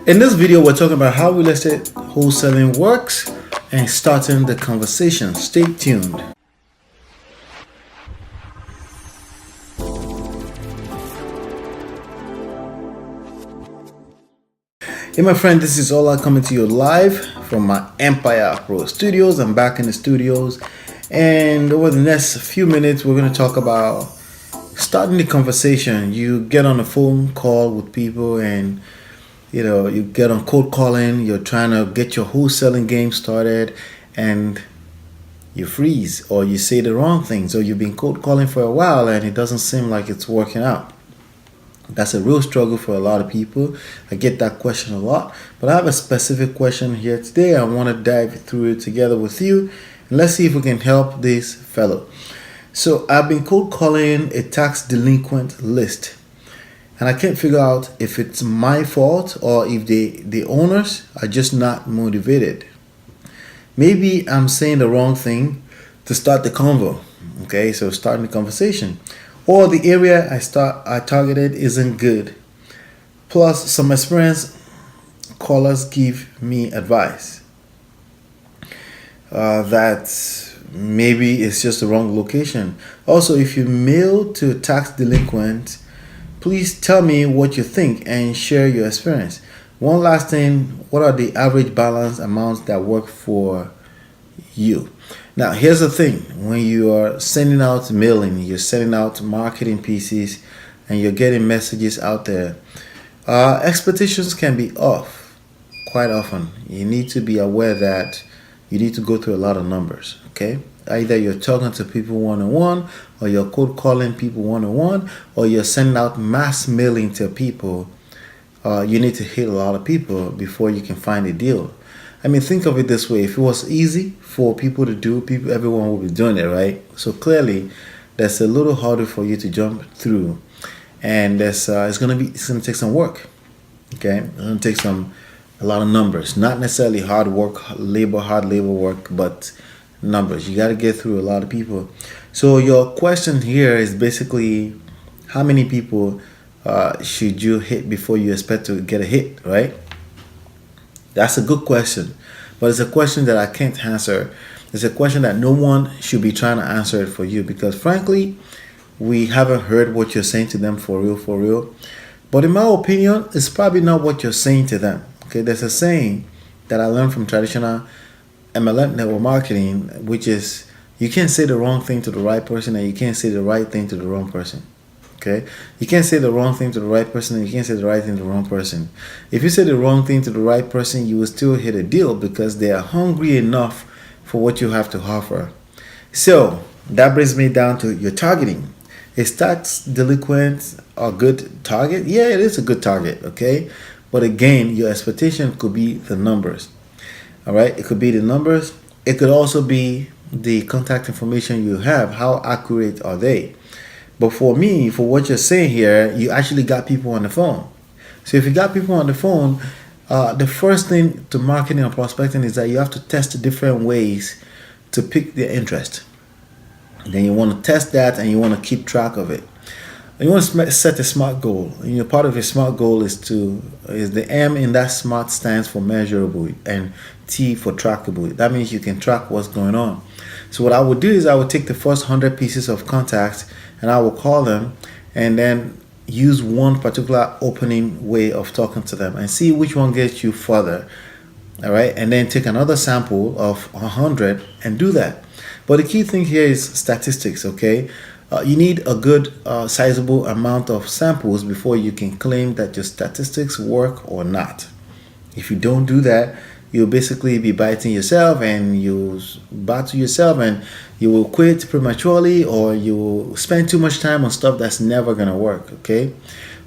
In this video, we're talking about how real estate wholesaling works and starting the conversation. Stay tuned. Hey my friend, this is Ola coming to you live from my myEmpirePRO studios. I'm back in the studios, and over the next few minutes we're going to talk about starting the conversation. You get on a phone call with people and you get on cold calling, you're trying to get your wholesaling game started, and you freeze, or you say the wrong things, or you've been cold calling for a while and it doesn't seem like it's working out. That's a real struggle for a lot of people. I get that question a lot, but I have a specific question here today. I want to dive through it together with you, and let's see if we can help this fellow. So I've been cold calling a tax delinquent list, and I can't figure out if it's my fault or if the owners are just not motivated. Maybe I'm saying the wrong thing to start the convo. Okay, so starting the conversation. Or the area I targeted isn't good. Plus, some experienced callers give me advice that maybe it's just the wrong location. Also, if you mail to a tax delinquent, please tell me what you think and share your experience. One last thing, what are the average balance amounts that work for you? Now, here's the thing. When you are sending out mailing, you're sending out marketing pieces, and you're getting messages out there, expectations can be off quite often. You need to be aware that you need to go through a lot of numbers, okay? Either you're talking to people one-on-one, or you're cold calling people one-on-one, or you're sending out mass mailing to people. You need to hit a lot of people before you can find a deal. I mean, think of it this way. If it was easy for people to do, everyone would be doing it, right? So clearly, that's a little harder for you to jump through, and it's gonna take some work. Okay, it's gonna take a lot of numbers, not necessarily hard labor work, but numbers. You got to get through a lot of people. So your question here is basically, how many people should you hit before you expect to get a hit, right? That's a good question, but it's a question that I can't answer. It's a question that no one should be trying to answer it for you, because frankly, we haven't heard what you're saying to them for real. But in my opinion, it's probably not what you're saying to them. Okay, there's a saying that I learned from traditional MLM network marketing, which is you can't say the wrong thing to the right person, and you can't say the right thing to the wrong person. Okay, you can't say the wrong thing to the right person, and you can't say the right thing to the wrong person. If you say the wrong thing to the right person, you will still hit a deal because they are hungry enough for what you have to offer. So that brings me down to your targeting. Is tax delinquent a good target? Yeah, it is a good target. Okay, but again, your expectation could be the numbers. All right, it could be the numbers. It could also be the contact information you have. How accurate are they? But for me, for what you're saying here, you actually got people on the phone. So if you got people on the phone, the first thing to marketing and prospecting is that you have to test different ways to pick their interest. Then you want to test that, and you want to keep track of it. And you want to set a SMART goal. And part of your SMART goal is the M in that SMART stands for measurable, and T for trackable. That means you can track what's going on. So what I would do is I would take the first 100 pieces of contacts, and I will call them, and then use one particular opening way of talking to them and see which one gets you further. All right, and then take another sample of 100 and do that. But the key thing here is statistics. Okay, you need a good sizable amount of samples before you can claim that your statistics work or not. If you don't do that, you'll basically be biting yourself, and you battle yourself, and you will quit prematurely, or you will spend too much time on stuff that's never gonna work. Okay,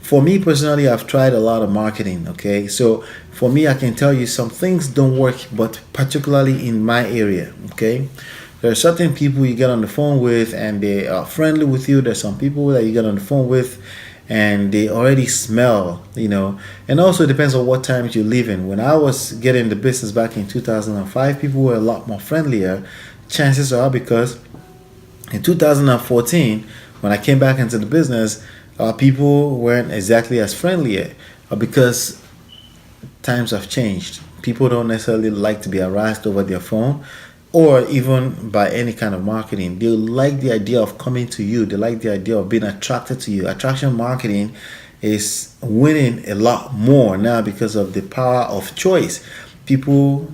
for me personally, I've tried a lot of marketing. Okay, so for me, I can tell you some things don't work, but particularly in my area. Okay, there are certain people you get on the phone with, and they are friendly with you. There's some people that you get on the phone with, and they already smell, and also it depends on what times you live in. When I was getting the business back in 2005, people were a lot more friendlier. Chances are, because in 2014, when I came back into the business, people weren't exactly as friendly, because times have changed. People don't necessarily like to be harassed over their phone or even by any kind of marketing. They like the idea of coming to you. They like the idea of being attracted to you. Attraction marketing is winning a lot more now because of the power of choice. People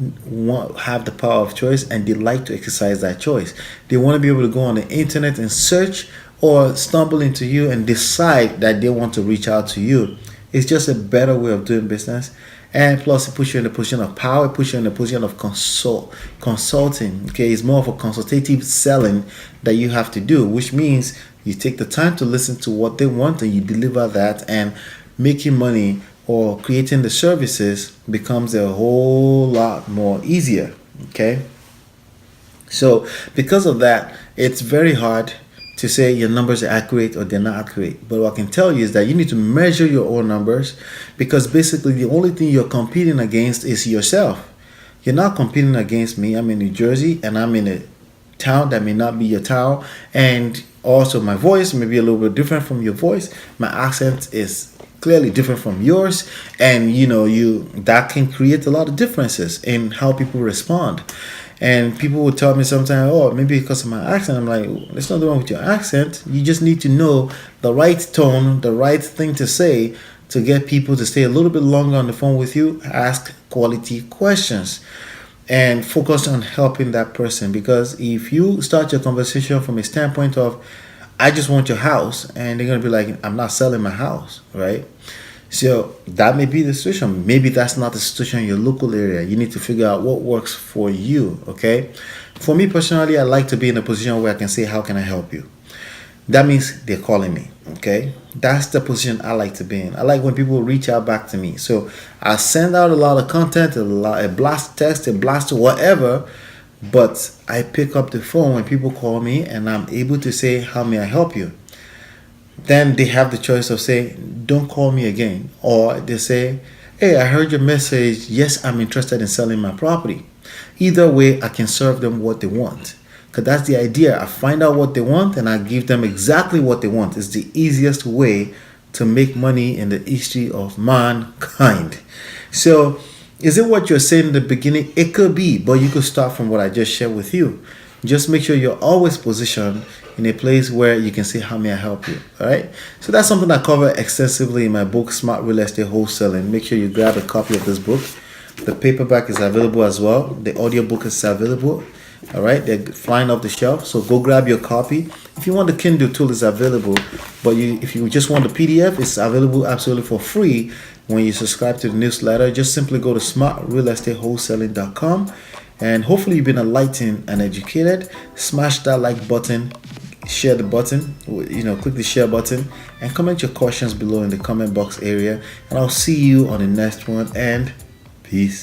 have the power of choice and they like to exercise that choice. They want to be able to go on the internet and search or stumble into you and decide that they want to reach out to you. It's just a better way of doing business. And plus, it puts you in the position of power, it puts you in the position of consulting. Okay, it's more of a consultative selling that you have to do, which means you take the time to listen to what they want and you deliver that, and making money or creating the services becomes a whole lot more easier. Okay, so because of that, it's very hard to say your numbers are accurate or they're not accurate. But what I can tell you is that you need to measure your own numbers, because basically the only thing you're competing against is yourself. You're not competing against me. I'm in New Jersey and I'm in a town that may not be your town, and also my voice may be a little bit different from your voice. My accent is clearly different from yours, and that can create a lot of differences in how people respond. And people will tell me sometimes, oh, maybe because of my accent. I'm like, there's nothing wrong with your accent. You just need to know the right tone, the right thing to say to get people to stay a little bit longer on the phone with you. Ask quality questions and focus on helping that person. Because if you start your conversation from a standpoint of, I just want your house, and they're going to be like, I'm not selling my house, right? So that may be the situation. Maybe that's not the situation in your local area. You need to figure out what works for you, okay? For me personally, I like to be in a position where I can say, how can I help you? That means they're calling me, okay? That's the position I like to be in. I like when people reach out back to me. So I send out a lot of content, a blast text, a blast whatever, but I pick up the phone when people call me and I'm able to say, how may I help you? Then they have the choice of saying, don't call me again. Or they say, hey, I heard your message. Yes, I'm interested in selling my property. Either way, I can serve them what they want. Because that's the idea. I find out what they want and I give them exactly what they want. It's the easiest way to make money in the history of mankind. So, is it what you're saying in the beginning? It could be, but you could start from what I just shared with you. Just make sure you're always positioned in a place where you can say, how may I help you? All right. So that's something I cover extensively in my book, Smart Real Estate Wholesaling. Make sure you grab a copy of this book. The paperback is available as well. The audiobook is available. All right. They're flying off the shelf. So go grab your copy. If you want the Kindle tool, it's available. But if you just want the PDF, it's available absolutely for free when you subscribe to the newsletter. Just simply go to smartrealestatewholesaling.com. And hopefully you've been enlightened and educated. Smash that like button, share the button, click the share button, and comment your questions below in the comment box area. And I'll see you on the next one, and peace.